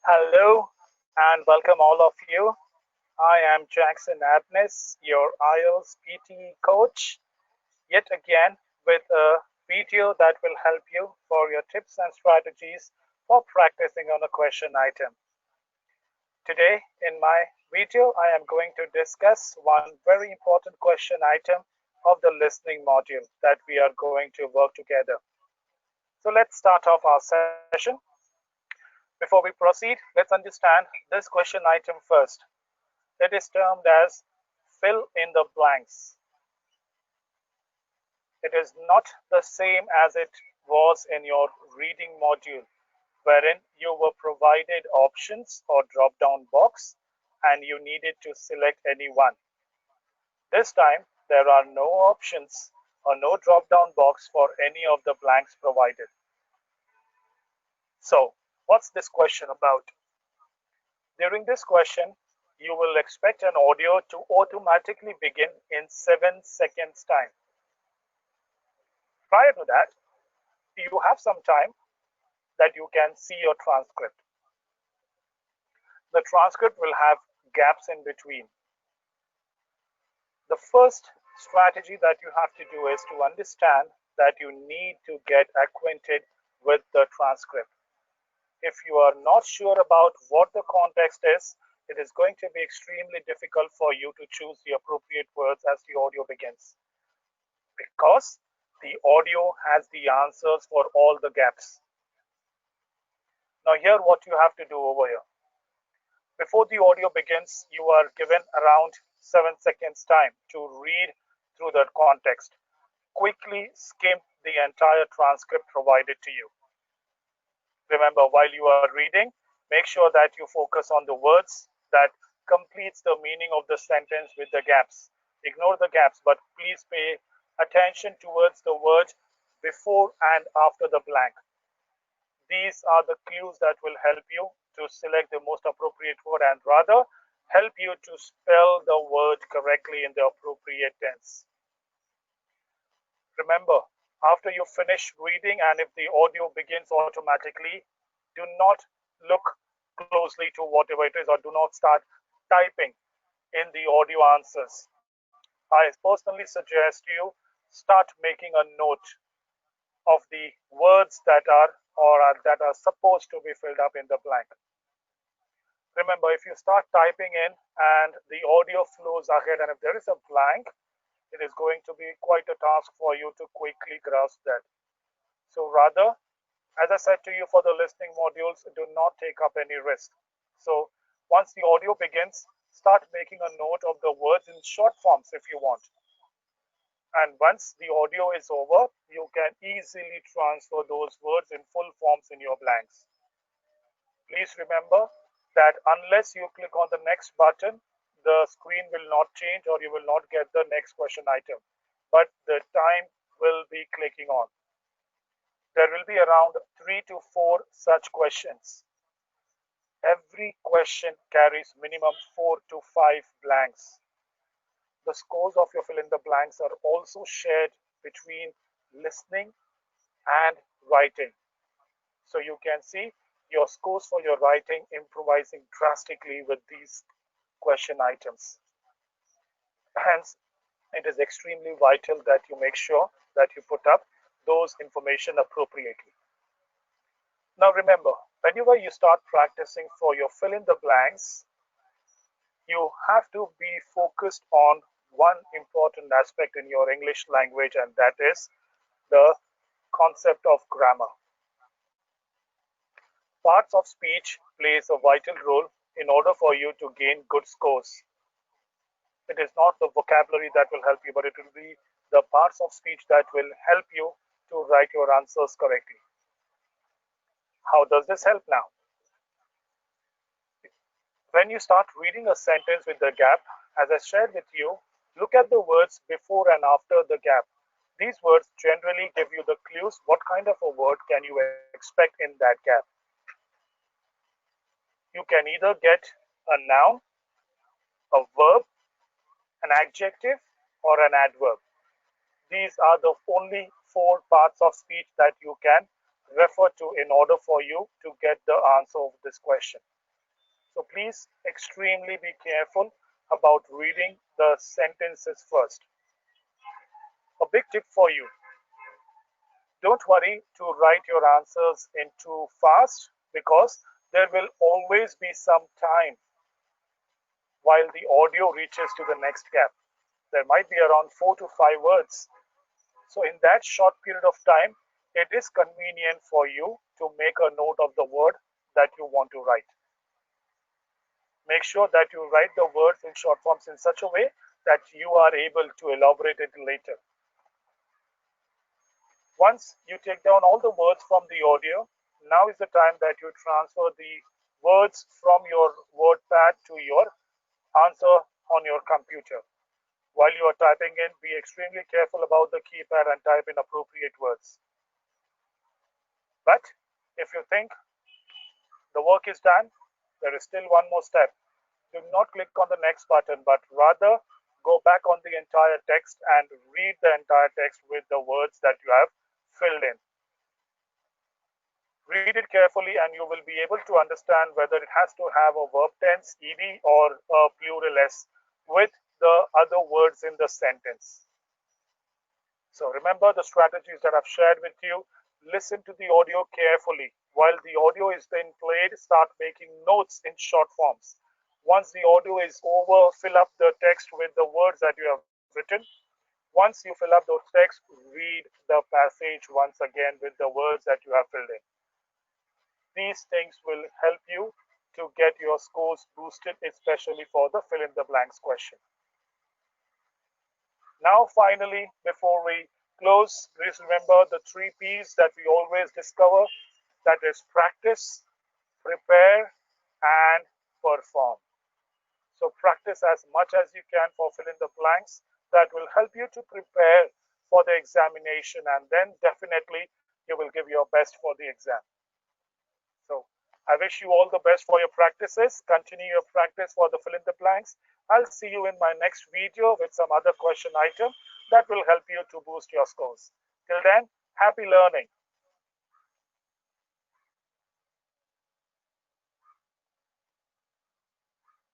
Hello and welcome all of you. I am Jackson Abnis, your IELTS PTE coach, yet again with a video that will help you for your tips and strategies for practicing on a question item. Today in my video, I am going to discuss one very important question item of the listening module that we are going to work together. So let's start off our session. Before we proceed, let's understand this question item first. It is termed as fill in the blanks. It is not the same as it was in your reading module, wherein you were provided options or drop-down box and you needed to select any one. This time, there are no options or no drop-down box for any of the blanks provided. So, what's this question about? During this question, you will expect an audio to automatically begin in 7 seconds time. Prior to that, you have some time that you can see your transcript. The transcript will have gaps in between. The first strategy that you have to do is to understand that you need to get acquainted with the transcript. If you are not sure about what the context is, it is going to be extremely difficult for you to choose the appropriate words as the audio begins, because the audio has the answers for all the gaps. Now here what you have to do over here. Before the audio begins, you are given around 7 seconds time to read through that context. Quickly skim the entire transcript provided to you. Remember, while you are reading, make sure that you focus on the words that completes the meaning of the sentence with the gaps. Ignore the gaps, but please pay attention towards the word before and after the blank. These are the clues that will help you to select the most appropriate word and rather help you to spell the word correctly in the appropriate tense. Remember, after you finish reading and if the audio begins automatically, do not look closely to whatever it is or do not start typing in the audio answers. I personally suggest you start making a note of the words that are supposed to be filled up in the blank. Remember, if you start typing in and the audio flows ahead and if there is a blank, it is going to be quite a task for you to quickly grasp that. So rather, as I said to you for the listening modules, do not take up any risk. So once the audio begins, start making a note of the words in short forms if you want. And once the audio is over, you can easily transfer those words in full forms in your blanks. Please remember that unless you click on the next button, the screen will not change or you will not get the next question item, but the time will be clicking on. There will be around 3 to 4 such questions. Every question carries minimum 4 to 5 blanks. The scores of your fill in the blanks are also shared between listening and writing. So you can see your scores for your writing improvising drastically with these question items. Hence, it is extremely vital that you make sure that you put up those information appropriately. Now remember, whenever you start practicing for your fill in the blanks, you have to be focused on one important aspect in your English language, and that is the concept of grammar. Parts of speech plays a vital role in order for you to gain good scores. It is not the vocabulary that will help you, but it will be the parts of speech that will help you to write your answers correctly. How does this help now? When you start reading a sentence with the gap, as I shared with you, look at the words before and after the gap. These words generally give you the clues what kind of a word can you expect in that gap. You can either get a noun, a verb, an adjective, or an adverb. These are the only 4 parts of speech that you can refer to in order for you to get the answer of this question. So please extremely be careful about reading the sentences first. A big tip for you: don't worry to write your answers in too fast, because there will always be some time while the audio reaches to the next gap. There might be around 4 to 5 words. So in that short period of time, it is convenient for you to make a note of the word that you want to write. Make sure that you write the words in short forms in such a way that you are able to elaborate it later. Once you take down all the words from the audio, now is the time that you transfer the words from your word pad to your answer on your computer. While you are typing in, be extremely careful about the keypad and type in appropriate words. But if you think the work is done, there is still one more step. Do not click on the next button, but rather go back on the entire text and read the entire text with the words that you have filled in. Read it carefully and you will be able to understand whether it has to have a verb tense, ed, or a plural s with the other words in the sentence. So remember the strategies that I've shared with you. Listen to the audio carefully. While the audio is being played, start making notes in short forms. Once the audio is over, fill up the text with the words that you have written. Once you fill up those text, read the passage once again with the words that you have filled in. These things will help you to get your scores boosted, especially for the fill in the blanks question. Now, finally, before we close, please remember the 3 P's that we always discover. That is practice, prepare, and perform. So practice as much as you can for fill in the blanks. That will help you to prepare for the examination, and then definitely you will give your best for the exam. So I wish you all the best for your practices. Continue your practice for the fill in the blanks. I'll see you in my next video with some other question item that will help you to boost your scores. Till then, happy learning.